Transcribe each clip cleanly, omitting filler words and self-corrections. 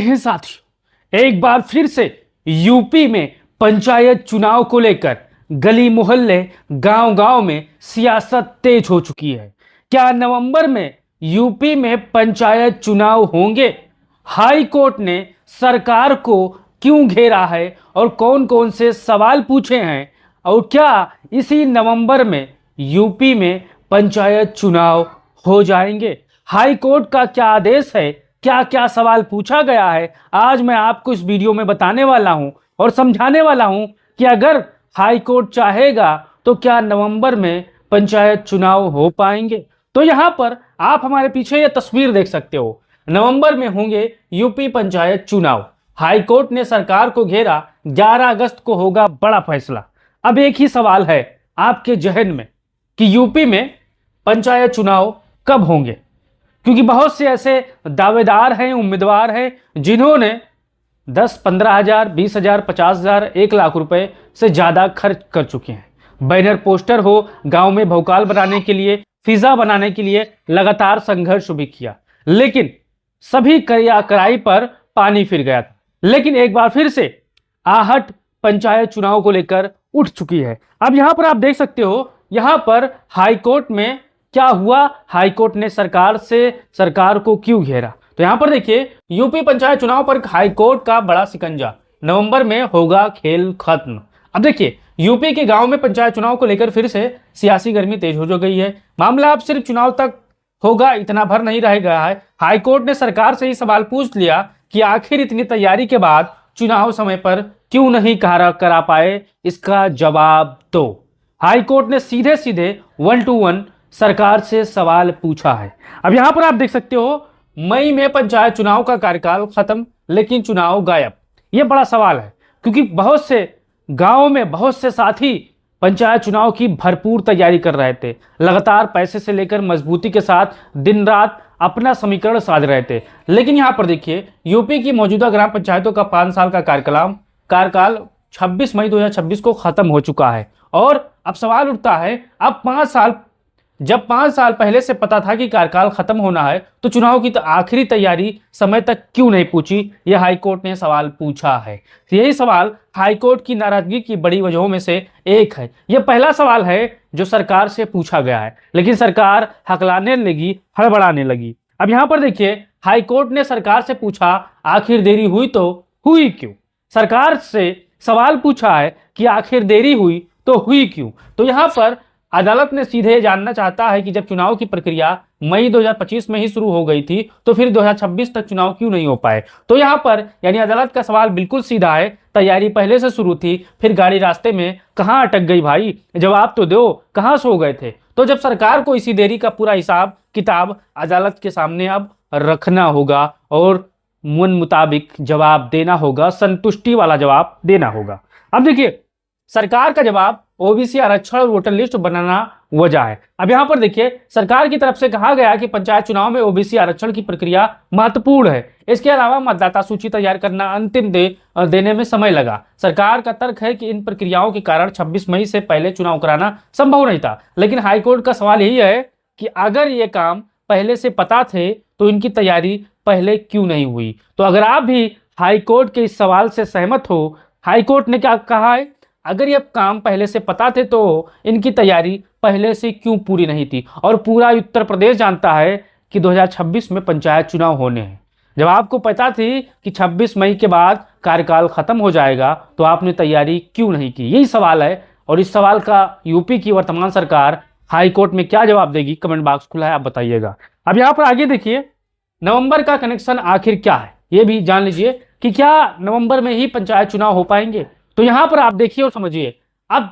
हिंद साथियों, एक बार फिर से यूपी में पंचायत चुनाव को लेकर गली मोहल्ले गांव-गांव में सियासत तेज हो चुकी है। क्या नवंबर में यूपी में पंचायत चुनाव होंगे? हाई कोर्ट ने सरकार को क्यों घेरा है और कौन-कौन से सवाल पूछे हैं और क्या इसी नवंबर में यूपी में पंचायत चुनाव हो जाएंगे? हाई कोर्ट का क्या आदेश है, क्या क्या सवाल पूछा गया है, आज मैं आपको इस वीडियो में बताने वाला हूं और समझाने वाला हूं कि अगर हाई कोर्ट चाहेगा तो क्या नवंबर में पंचायत चुनाव हो पाएंगे। तो यहां पर आप हमारे पीछे ये तस्वीर देख सकते हो, नवंबर में होंगे यूपी पंचायत चुनाव। हाई कोर्ट ने सरकार को घेरा, 11 अगस्त को होगा बड़ा फैसला। अब एक ही सवाल है आपके जहन में कि यूपी में पंचायत चुनाव कब होंगे, क्योंकि बहुत से ऐसे दावेदार हैं, उम्मीदवार हैं जिन्होंने 10-15 हजार, 20 हजार, 50 हजार, 1 लाख रुपए से ज्यादा खर्च कर चुके हैं। बैनर पोस्टर हो, गांव में भौकाल बनाने के लिए, फिजा बनाने के लिए लगातार संघर्ष भी किया, लेकिन सभी कड़ाई पर पानी फिर गया था। लेकिन एक बार फिर से आहट पंचायत चुनाव को लेकर उठ चुकी है। अब यहां पर आप देख सकते हो, यहां पर हाई कोर्ट में क्या हुआ, हाई कोर्ट ने सरकार को क्यों घेरा। तो यहां पर देखिए, यूपी पंचायत चुनाव पर हाई कोर्ट का बड़ा शिकंजा, नवंबर में होगा खेल खत्म। अब देखिए, यूपी के गांव में पंचायत चुनाव को लेकर फिर से सियासी गर्मी तेज हो गई है। मामला अब सिर्फ चुनाव तक होगा इतना भर नहीं रह गया है। हाई कोर्ट ने सरकार से ही सवाल पूछ लिया कि आखिर इतनी तैयारी के बाद चुनाव समय पर क्यों नहीं करा पाए, इसका जवाब दो। हाई कोर्ट ने सीधे सीधे 1 to 1 सरकार से सवाल पूछा है। अब यहां पर आप देख सकते हो, मई में पंचायत चुनाव का कार्यकाल खत्म लेकिन चुनाव गायब। यह बड़ा सवाल है, क्योंकि बहुत से गांव में बहुत से साथी पंचायत चुनाव की भरपूर तैयारी कर रहे थे, लगातार पैसे से लेकर मजबूती के साथ दिन रात अपना समीकरण साध रहे थे। लेकिन यहां पर देखिए, यूपी की मौजूदा ग्राम पंचायतों का 5 साल का कार्यकाल 26 मई 2026 को खत्म हो चुका है। और अब सवाल उठता है, अब 5 साल पहले से पता था कि कार्यकाल खत्म होना है, तो चुनाव की आखिरी तैयारी समय तक क्यों नहीं पूछी, यह हाई कोर्ट ने सवाल पूछा है। यही सवाल हाई कोर्ट की नाराजगी की बड़ी वजहों में से एक है। यह पहला सवाल है जो सरकार से पूछा गया है, लेकिन सरकार हकलाने लगी, हड़बड़ाने लगी। अब यहां पर देखिए, हाई कोर्ट ने सरकार से पूछा आखिर देरी हुई तो हुई क्यों। सरकार से सवाल पूछा है कि आखिर देरी हुई तो हुई क्यों। तो यहां पर अदालत ने सीधे जानना चाहता है कि जब चुनाव की प्रक्रिया मई 2025 में ही शुरू हो गई थी, तो फिर 2026 तक चुनाव क्यों नहीं हो पाए। तो यहां पर यानी अदालत का सवाल बिल्कुल सीधा है, तैयारी पहले से शुरू थी, फिर गाड़ी रास्ते में कहां अटक गई भाई, जवाब तो दो, कहां सो गए थे। तो जब सरकार को इसी देरी का पूरा हिसाब किताब अदालत के सामने अब रखना होगा और मन मुताबिक जवाब देना होगा, संतुष्टि वाला जवाब देना होगा। अब देखिए, सरकार का जवाब ओबीसी आरक्षण और वोटर लिस्ट बनाना वजह है। अब यहां पर देखिए, सरकार की तरफ से कहा गया कि पंचायत चुनाव में ओबीसी आरक्षण की प्रक्रिया महत्वपूर्ण है। इसके अलावा मतदाता सूची तैयार करना, अंतिम देने में समय लगा। सरकार का तर्क है कि इन प्रक्रियाओं के कारण 26 मई से पहले चुनाव कराना संभव नहीं था। लेकिन हाईकोर्ट का सवाल यही है कि अगर ये काम पहले से पता थे तो इनकी तैयारी पहले क्यों नहीं हुई। तो अगर आप भी हाईकोर्ट के इस सवाल से सहमत हो, हाईकोर्ट ने क्या कहा है, अगर ये काम पहले से पता थे तो इनकी तैयारी पहले से क्यों पूरी नहीं थी। और पूरा उत्तर प्रदेश जानता है कि 2026 में पंचायत चुनाव होने हैं। जब आपको पता थी कि 26 मई के बाद कार्यकाल खत्म हो जाएगा, तो आपने तैयारी क्यों नहीं की। यही सवाल है, और इस सवाल का यूपी की वर्तमान सरकार हाई कोर्ट में क्या जवाब देगी, कमेंट बॉक्स खुला है, आप बताइएगा। अब यहाँ पर आगे देखिए, नवंबर का कनेक्शन आखिर क्या है, ये भी जान लीजिए कि क्या नवंबर में ही पंचायत चुनाव हो पाएंगे। तो यहां पर आप देखिए और समझिए। अब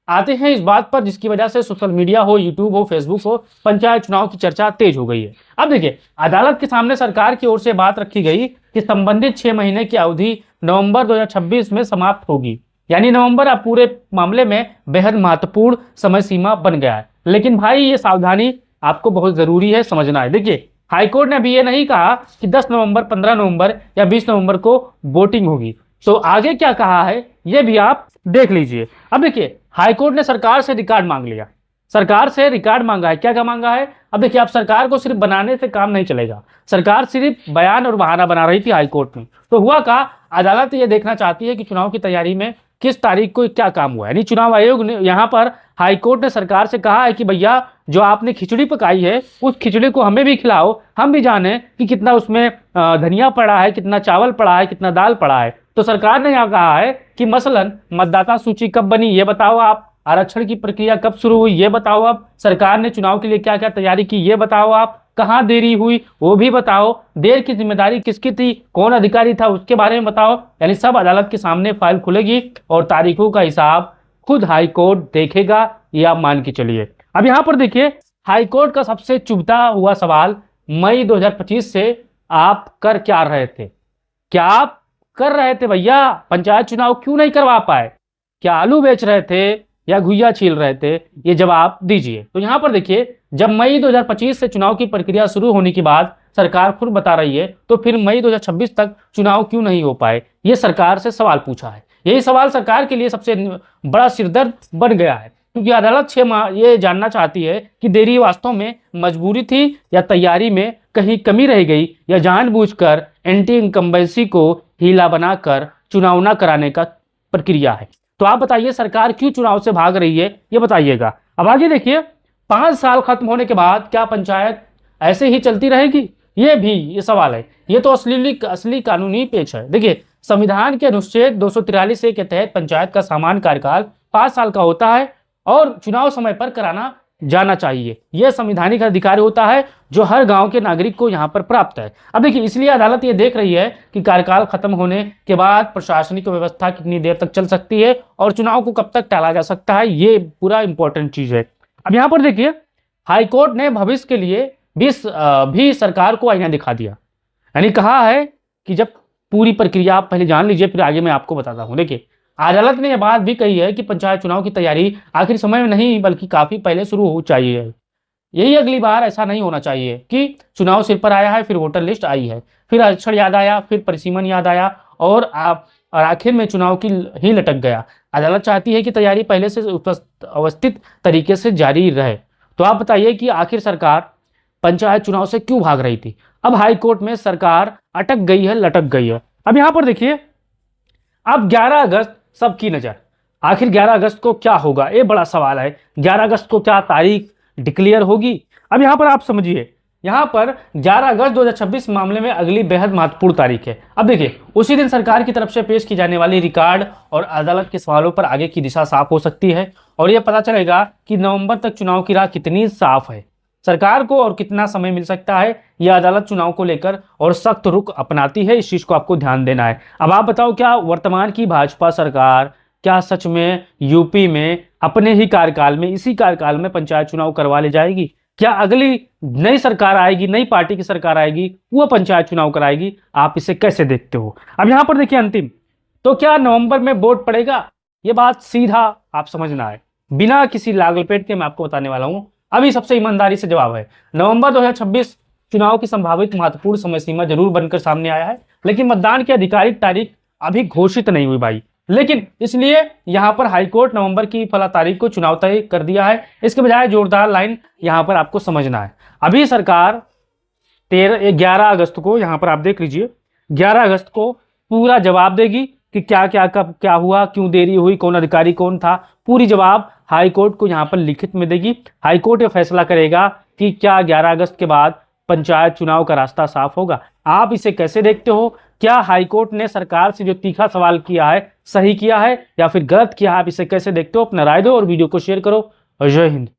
आते हैं इस बात पर जिसकी वजह से सोशल मीडिया हो, यूट्यूब हो, फेसबुक हो, पंचायत चुनाव की चर्चा तेज हो गई है। अब देखिए, अदालत के सामने सरकार की ओर से बात रखी गई कि संबंधित 6 महीने की अवधि नवंबर 2026 में समाप्त होगी। यानी नवंबर अब पूरे मामले में बेहद महत्वपूर्ण समय सीमा बन गया है। लेकिन भाई, ये सावधानी आपको बहुत जरूरी है, समझना है। देखिए, हाईकोर्ट ने अभी ये नहीं कहा कि 10 नवंबर, 15 नवंबर या 20 नवंबर को वोटिंग होगी। तो आगे क्या कहा है ये भी आप देख लीजिए। अब देखिए, हाईकोर्ट ने सरकार से रिकॉर्ड मांग लिया, सरकार से रिकॉर्ड मांगा है। क्या क्या मांगा है, अब देखिए, आप सरकार को सिर्फ बनाने से काम नहीं चलेगा। सरकार सिर्फ बयान और बहाना बना रही थी हाई कोर्ट में। तो हुआ का, अदालत ये देखना चाहती है कि चुनाव की तैयारी में किस तारीख को क्या काम हुआ है। यानी चुनाव आयोग ने यहाँ पर हाई कोर्ट ने सरकार से कहा है कि भैया जो आपने खिचड़ी पकाई है उस खिचड़ी को हमें भी खिलाओ, हम भी जाने कि कितना उसमें धनिया पड़ा है, कितना चावल पड़ा है, कितना दाल पड़ा है। तो सरकार ने यहाँ कहा है कि मसलन मतदाता सूची कब बनी ये बताओ आप, आरक्षण की प्रक्रिया कब शुरू हुई ये बताओ आप, सरकार ने चुनाव के लिए क्या क्या तैयारी की ये बताओ आप, कहाँ देरी हुई वो भी बताओ, देर की जिम्मेदारी किसकी थी, कौन अधिकारी था उसके बारे में बताओ। यानी सब अदालत के सामने फाइल खुलेगी और तारीखों का हिसाब खुद हाई कोर्ट देखेगा, ये आप मान के चलिए। अब यहाँ पर देखिए, हाई कोर्ट का सबसे चुभता हुआ सवाल, मई 2025 से आप कर क्या रहे थे? क्या आप कर रहे थे भैया? पंचायत चुनाव क्यों नहीं करवा पाए? क्या आलू बेच रहे थे या घुइया छील रहे थे? ये जवाब दीजिए। तो यहाँ पर देखिए, जब मई 2025 से चुनाव की प्रक्रिया शुरू होने के बाद सरकार खुद बता रही है, तो फिर मई 2026 तक चुनाव क्यों नहीं हो पाए? ये सरकार से सवाल पूछा है। यही सवाल सरकार के लिए सबसे बड़ा सिरदर्द बन गया है, क्योंकि अदालत 6 माह ये जानना चाहती है कि देरी वास्तव में मजबूरी थी या तैयारी में कहीं कमी रह गई, या जानबूझकर एंटी इनकम्बेंसी को हीला बनाकर चुनाव न कराने का प्रक्रिया है। तो आप बताइए, सरकार क्यों चुनाव से भाग रही है, ये बताइएगा। अब आगे देखिए, 5 साल खत्म होने के बाद क्या पंचायत ऐसे ही चलती रहेगी? ये सवाल है। ये तो असली कानूनी पेच है। देखिए, संविधान के अनुच्छेद 243 के तहत पंचायत का सामान्य कार्यकाल 5 साल का होता है और चुनाव समय पर कराना जाना चाहिए। यह संवैधानिक अधिकार होता है जो हर गांव के नागरिक को यहां पर प्राप्त है। अब देखिए, इसलिए अदालत ये देख रही है कि कार्यकाल खत्म होने के बाद प्रशासनिक व्यवस्था कितनी देर तक चल सकती है और चुनाव को कब तक टाला जा सकता है। ये पूरा इंपॉर्टेंट चीज है। अब यहाँ पर देखिए, हाईकोर्ट ने भविष्य के लिए भी सरकार को आईना दिखा दिया। यानी कहा है कि जब पूरी प्रक्रिया आप पहले जान लीजिए, फिर आगे मैं आपको बताता हूं। देखिए, अदालत ने यह बात भी कही है कि पंचायत चुनाव की तैयारी आखिर समय में नहीं बल्कि काफी पहले शुरू हो चाहिए। यही अगली बार ऐसा नहीं होना चाहिए कि चुनाव सिर पर आया है, फिर वोटर लिस्ट आई है, फिर आरक्षण याद आया, फिर परिसीमन याद आया और आखिर में चुनाव की ही लटक गया। अदालत चाहती है कि तैयारी पहले से अवस्थित तरीके से जारी रहे। तो आप बताइए कि आखिर सरकार पंचायत चुनाव से क्यों भाग रही थी? अब हाई कोर्ट में सरकार अटक गई है, लटक गई है। अब यहां पर देखिए, अब 11 अगस्त सबकी नजर, आखिर 11 अगस्त को क्या होगा? ये बड़ा सवाल है। 11 अगस्त को क्या तारीख डिक्लेयर होगी? अब यहां पर आप समझिए, यहां पर 11 अगस्त 2026 मामले में अगली बेहद महत्वपूर्ण तारीख है। अब देखिए, उसी दिन सरकार की तरफ से पेश की जाने वाली रिकॉर्ड और अदालत के सवालों पर आगे की दिशा साफ हो सकती है और यह पता चलेगा कि नवंबर तक चुनाव की राह कितनी साफ है सरकार को और कितना समय मिल सकता है। यह अदालत चुनाव को लेकर और सख्त रुख अपनाती है, इस चीज को आपको ध्यान देना है। अब आप बताओ, क्या वर्तमान की भाजपा सरकार क्या सच में यूपी में अपने ही कार्यकाल में, इसी कार्यकाल में पंचायत चुनाव करवा ले जाएगी? क्या अगली नई सरकार आएगी, नई पार्टी की सरकार आएगी, वो पंचायत चुनाव कराएगी? आप इसे कैसे देखते हो? अब यहां पर देखिए, अंतिम, तो क्या नवंबर में वोट पड़ेगा? ये बात सीधा आप समझना है, बिना किसी लागलपेट के मैं आपको बताने वाला हूं। अभी सबसे ईमानदारी से जवाब है, नवंबर 2026 चुनाव की संभावित महत्वपूर्ण समय सीमा जरूर बनकर सामने आया है, लेकिन मतदान की आधिकारिक तारीख अभी घोषित नहीं हुई भाई। लेकिन इसलिए यहां पर हाईकोर्ट नवंबर की फला तारीख को चुनाव तय कर दिया है। इसके बजाय जोरदार लाइन यहां पर आपको समझना है। अभी सरकार 11 अगस्त को, यहां पर आप देख लीजिए, 11 अगस्त को पूरा जवाब देगी कि क्या क्या कब क्या हुआ, क्यों देरी हुई, कौन अधिकारी कौन था, पूरी जवाब हाईकोर्ट को यहां पर लिखित में देगी। हाईकोर्ट यह फैसला करेगा कि क्या 11 अगस्त के बाद पंचायत चुनाव का रास्ता साफ होगा। आप इसे कैसे देखते हो? क्या हाईकोर्ट ने सरकार से जो तीखा सवाल किया है सही किया है या फिर गलत किया है? आप इसे कैसे देखते हो? अपना राय दो और वीडियो को शेयर करो। जय हिंद।